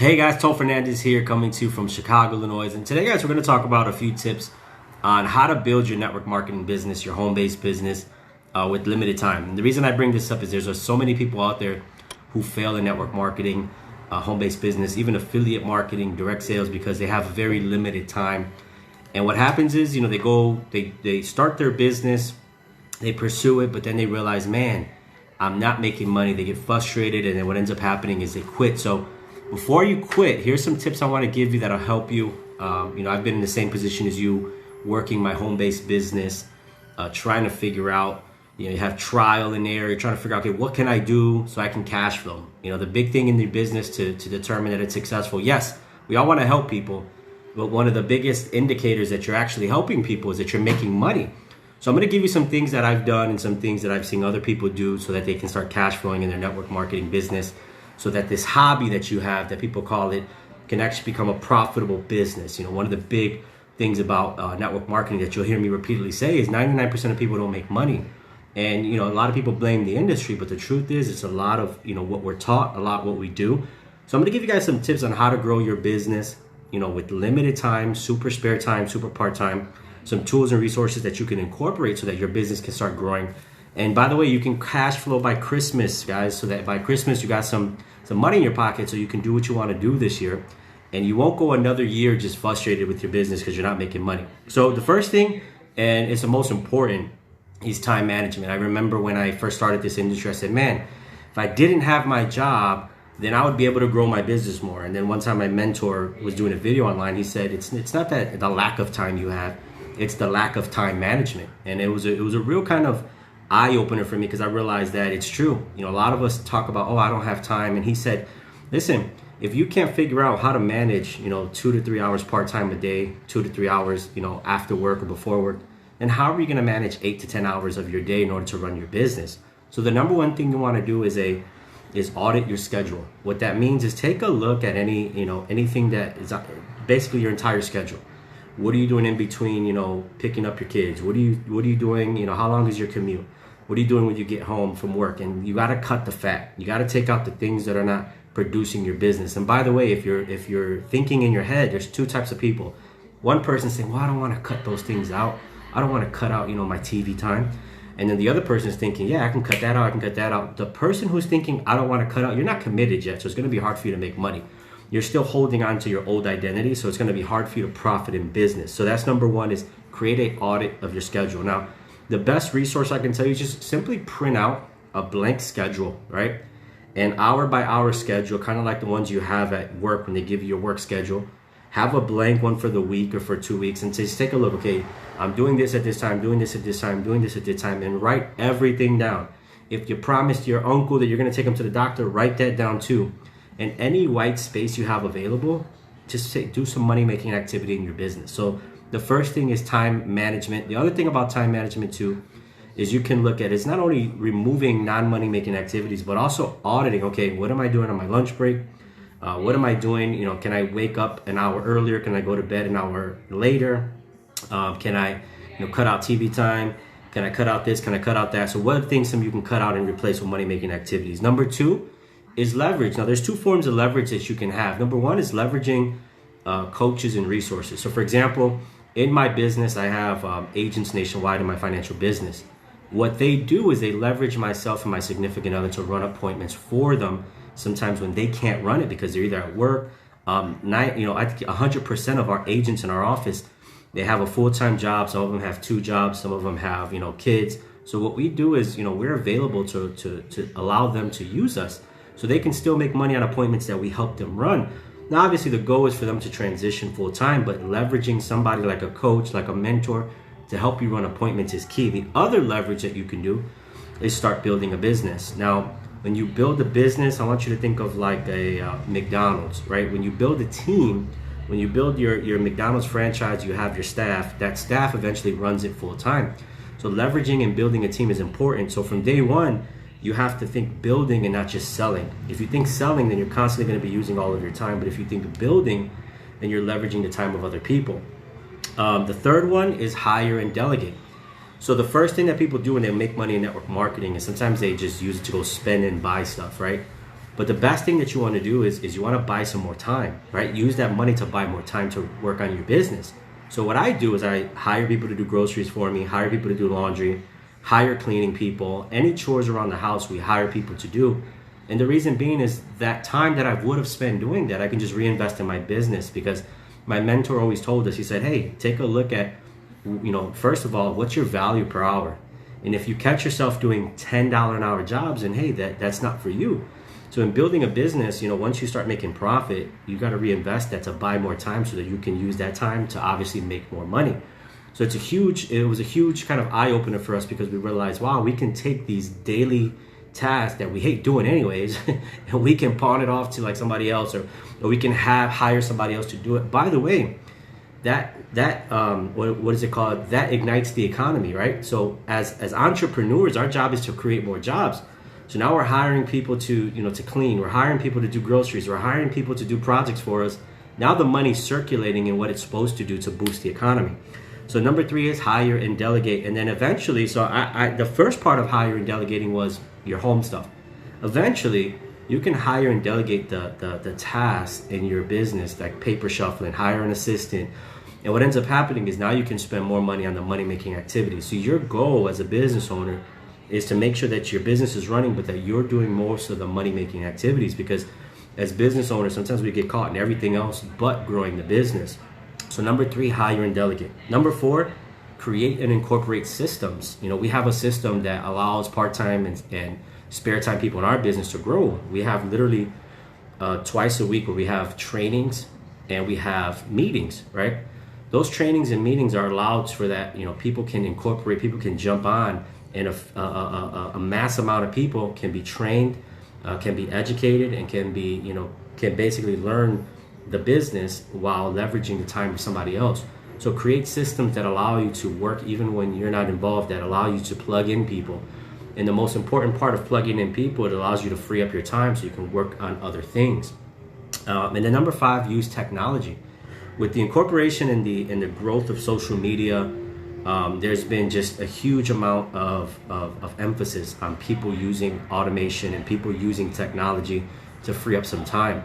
Hey guys, Tom Fernandez here coming to you from Chicago, Illinois. And today guys, we're going to talk about a few tips on how to build your network marketing business, your home-based business with limited time. And the reason I bring this up is there's so many people out there who fail in network marketing, home-based business, even affiliate marketing, direct sales, because they have very limited time. And what happens is, they start their business, they pursue it, but then they realize, man, I'm not making money. They get frustrated, and then what ends up happening is they quit. So before you quit, here's some tips I want to give you that'll help you. I've been in the same position as you, working my home-based business, trying to figure out, you have trial and error, you're trying to figure out, okay, what can I do so I can cash flow? The big thing in the business to determine that it's successful. Yes, we all want to help people, but one of the biggest indicators that you're actually helping people is that you're making money. So I'm going to give you some things that I've done and some things that I've seen other people do so that they can start cash flowing in their network marketing business, so that this hobby that you have, that people call it, can actually become a profitable business. One of the big things about network marketing that you'll hear me repeatedly say is 99% of people don't make money. And a lot of people blame the industry, but the truth is it's a lot of what we're taught, a lot what we do. So I'm going to give you guys some tips on how to grow your business, with limited time, super spare time, super part-time, some tools and resources that you can incorporate so that your business can start growing. And by the way, you can cash flow by Christmas, guys, so that by Christmas you got some money in your pocket so you can do what you want to do this year. And you won't go another year just frustrated with your business because you're not making money. So the first thing, and it's the most important, is time management. I remember when I first started this industry, I said, man, if I didn't have my job, then I would be able to grow my business more. And then one time my mentor was doing a video online. He said, it's not that the lack of time you have, it's the lack of time management. And it was a real kind of eye-opener for me, because I realized that it's true. A lot of us talk about, I don't have time. And he said, listen, if you can't figure out how to manage 2 to 3 hours part-time a day, 2 to 3 hours after work or before work, then how are you going to manage 8 to 10 hours of your day in order to run your business? So the number one thing you want to do is audit your schedule. What that means is take a look at anything that is basically your entire schedule. What are you doing in between, picking up your kids? What are you doing? How long is your commute? What are you doing when you get home from work? And you got to cut the fat. You got to take out the things that are not producing your business. And by the way, if you're thinking in your head, there's two types of people. One person saying, well, I don't want to cut those things out. I don't want to cut out, my TV time. And then the other person is thinking, yeah, I can cut that out. I can cut that out. The person who's thinking, I don't want to cut out, you're not committed yet. So it's going to be hard for you to make money. You're still holding on to your old identity. So it's going to be hard for you to profit in business. So that's number one, is create an audit of your schedule. Now, the best resource I can tell you is just simply print out a blank schedule, right? An hour by hour schedule, kind of like the ones you have at work when they give you your work schedule. Have a blank one for the week or for 2 weeks, and just take a look. Okay, I'm doing this at this time, doing this at this time, doing this at this time, and write everything down. If you promised your uncle that you're going to take him to the doctor, write that down too. And any white space you have available, just do some money-making activity in your business. So the first thing is time management. The other thing about time management too is you can look at, it's not only removing non-money making activities, but also auditing. Okay, what am I doing on my lunch break? What am I doing? Can I wake up an hour earlier? Can I go to bed an hour later? Can I cut out TV time? Can I cut out this? Can I cut out that? So what are things some you can cut out and replace with money making activities? Number two is leverage. Now there's two forms of leverage that you can have. Number one is leveraging coaches and resources. So for example, in my business, I have agents nationwide in my financial business. What they do is they leverage myself and my significant other to run appointments for them. Sometimes when they can't run it because they're either at work. I think 100% of our agents in our office, they have a full-time job. Some of them have 2 jobs. Some of them have kids. So what we do is we're available to allow them to use us, so they can still make money on appointments that we help them run. Now, obviously, the goal is for them to transition full-time, but leveraging somebody like a coach, like a mentor, to help you run appointments is key. The other leverage that you can do is start building a business. Now, when you build a business, I want you to think of like a McDonald's, right? When you build a team, when you build your McDonald's franchise, you have your staff. That staff eventually runs it full-time. So leveraging and building a team is important. So from day one, you have to think building and not just selling. If you think selling, then you're constantly going to be using all of your time. But if you think building, then you're leveraging the time of other people. The third one is hire and delegate. So the first thing that people do when they make money in network marketing is sometimes they just use it to go spend and buy stuff, right? But the best thing that you want to do is you want to buy some more time, right? Use that money to buy more time to work on your business. So what I do is I hire people to do groceries for me, hire people to do laundry, hire cleaning people, any chores around the house we hire people to do. And the reason being is that time that I would have spent doing that, I can just reinvest in my business, because my mentor always told us, he said, hey, take a look at, first of all, what's your value per hour? And if you catch yourself doing $10 an hour jobs, and hey, that's not for you. So in building a business, once you start making profit, you got to reinvest that to buy more time so that you can use that time to obviously make more money. So it was a huge kind of eye opener for us, because we realized, wow, we can take these daily tasks that we hate doing anyways, and we can pawn it off to like somebody else, or we can hire somebody else to do it. By the way, what is it called? That ignites the economy, right? So as entrepreneurs, our job is to create more jobs. So now we're hiring people to clean, we're hiring people to do groceries, we're hiring people to do projects for us. Now the money's circulating in what it's supposed to do to boost the economy. So number 3 is hire and delegate. And then eventually, so the first part of hire and delegating was your home stuff. Eventually, you can hire and delegate the tasks in your business, like paper shuffling, hire an assistant. And what ends up happening is now you can spend more money on the money-making activities. So your goal as a business owner is to make sure that your business is running, but that you're doing most of the money-making activities, because as business owners, sometimes we get caught in everything else but growing the business. So number 3, hire and delegate. Number 4, create and incorporate systems. We have a system that allows part-time and spare time people in our business to grow. We have literally twice a week where we have trainings and we have meetings, right? Those trainings and meetings are allowed for that, people can incorporate, people can jump on, and a mass amount of people can be trained, can be educated, and can basically learn the business while leveraging the time of somebody else. So create systems that allow you to work even when you're not involved, that allow you to plug in people. And the most important part of plugging in people, it allows you to free up your time so you can work on other things. And then number 5, use technology. With the incorporation and the growth of social media, there's been just a huge amount of emphasis on people using automation and people using technology to free up some time.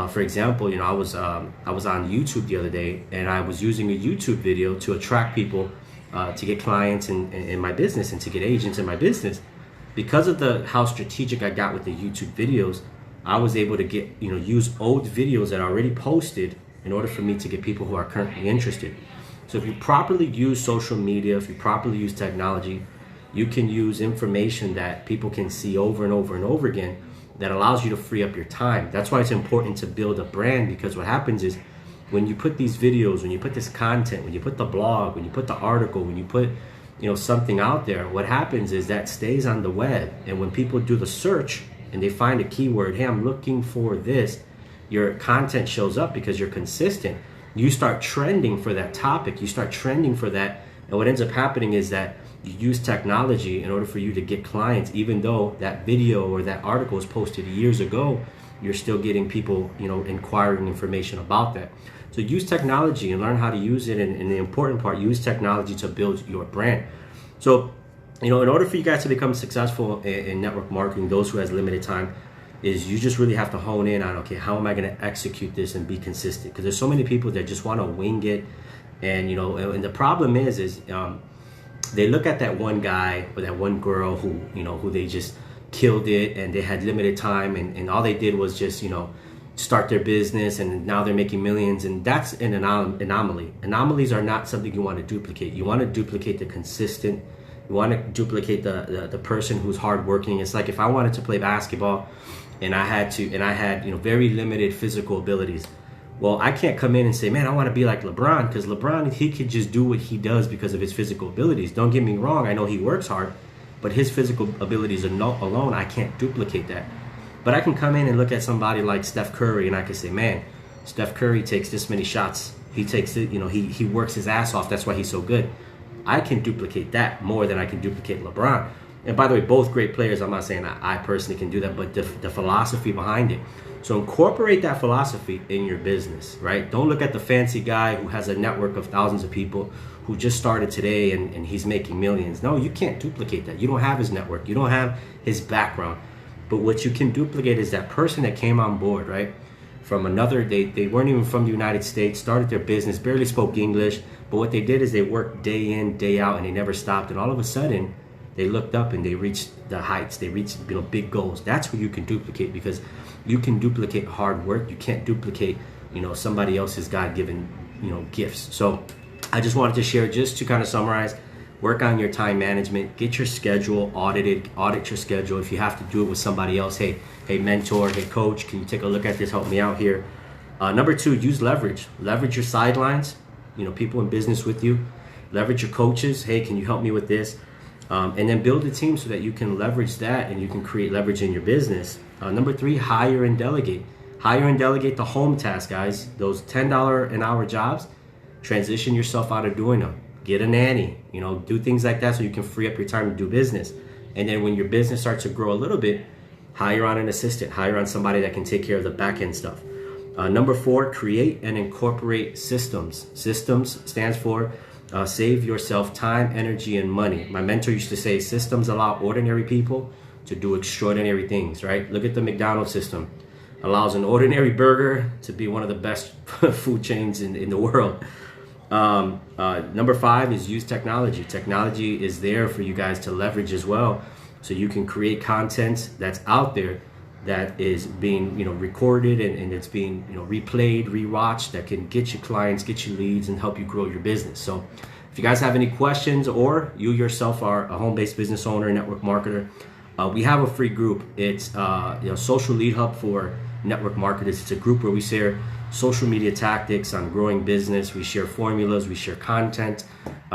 For example, I was on YouTube the other day, and I was using a YouTube video to attract people to get clients in my business and to get agents in my business. Because of how strategic I got with the YouTube videos, I was able to use old videos that I already posted in order for me to get people who are currently interested. So if you properly use social media, if you properly use technology, you can use information that people can see over and over and over again that allows you to free up your time. That's why it's important to build a brand, because what happens is when you put these videos, when you put this content, when you put the blog, when you put the article, when you put something out there, what happens is that stays on the web. And when people do the search and they find a keyword, hey, I'm looking for this, your content shows up because you're consistent. You start trending for that topic, you start trending for that, and what ends up happening is that you use technology in order for you to get clients. Even though that video or that article was posted years ago, you're still getting people inquiring information about that. So use technology and learn how to use it, and the important part, use technology to build your brand. So in order for you guys to become successful in network marketing, those who has limited time, is you just really have to hone in on, okay, how am I going to execute this and be consistent? Because there's so many people that just want to wing it, and and the problem is they look at that one guy or that one girl who they just killed it, and they had limited time, and all they did was just start their business, and now they're making millions. And that's an anomaly. Anomalies are not something you want to duplicate. You want to duplicate the consistent. You want to duplicate the person who's hardworking. It's like if I wanted to play basketball, and I had very limited physical abilities. Well, I can't come in and say, man, I want to be like LeBron, because LeBron, he could just do what he does because of his physical abilities. Don't get me wrong, I know he works hard, but his physical abilities alone, I can't duplicate that. But I can come in and look at somebody like Steph Curry, and I can say, man, Steph Curry takes this many shots. He takes it, he works his ass off. That's why he's so good. I can duplicate that more than I can duplicate LeBron. And by the way, both great players. I'm not saying I personally can do that, but the philosophy behind it. So incorporate that philosophy in your business, right? Don't look at the fancy guy who has a network of thousands of people who just started today and he's making millions. No, you can't duplicate that. You don't have his network. You don't have his background. But what you can duplicate is that person that came on board, right? From another, they weren't even from the United States, started their business, barely spoke English, but what they did is they worked day in, day out, and they never stopped. And all of a sudden, they looked up and they reached the heights. They reached, big goals. That's what you can duplicate, because you can duplicate hard work. You can't duplicate, somebody else's God-given, gifts. So I just wanted to share, just to kind of summarize, work on your time management, get your schedule audited, audit your schedule. If you have to do it with somebody else, hey mentor, hey coach, can you take a look at this, help me out here. Number 2, use leverage your sidelines, people in business with you. Leverage your coaches, hey, can you help me with this? And then build a team so that you can leverage that and you can create leverage in your business. Number 3, hire and delegate the home tasks, guys. Those $10 an hour jobs, transition yourself out of doing them. Get a nanny, do things like that so you can free up your time to do business. And then when your business starts to grow a little bit, hire on an assistant, hire on somebody that can take care of the back end stuff. Number 4, create and incorporate systems. Systems stands for save yourself time, energy, and money. My mentor used to say, systems allow ordinary people to do extraordinary things, right? Look at the McDonald's system. Allows an ordinary burger to be one of the best food chains in the world. Number 5 is use technology. Technology is there for you guys to leverage as well, so you can create content that's out there that is being recorded and it's being replayed, rewatched, that can get you clients, get you leads, and help you grow your business. So if you guys have any questions, or you yourself are a home-based business owner, network marketer, we have a free group. It's Social Lead Hub for network marketers. It's a group where we share social media tactics on growing business. We share formulas, we share content.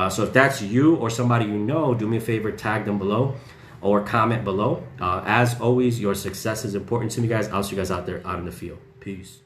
So if that's you or somebody do me a favor, tag them below or comment below. As always, your success is important to me, guys. I'll see you guys out there out in the field. Peace.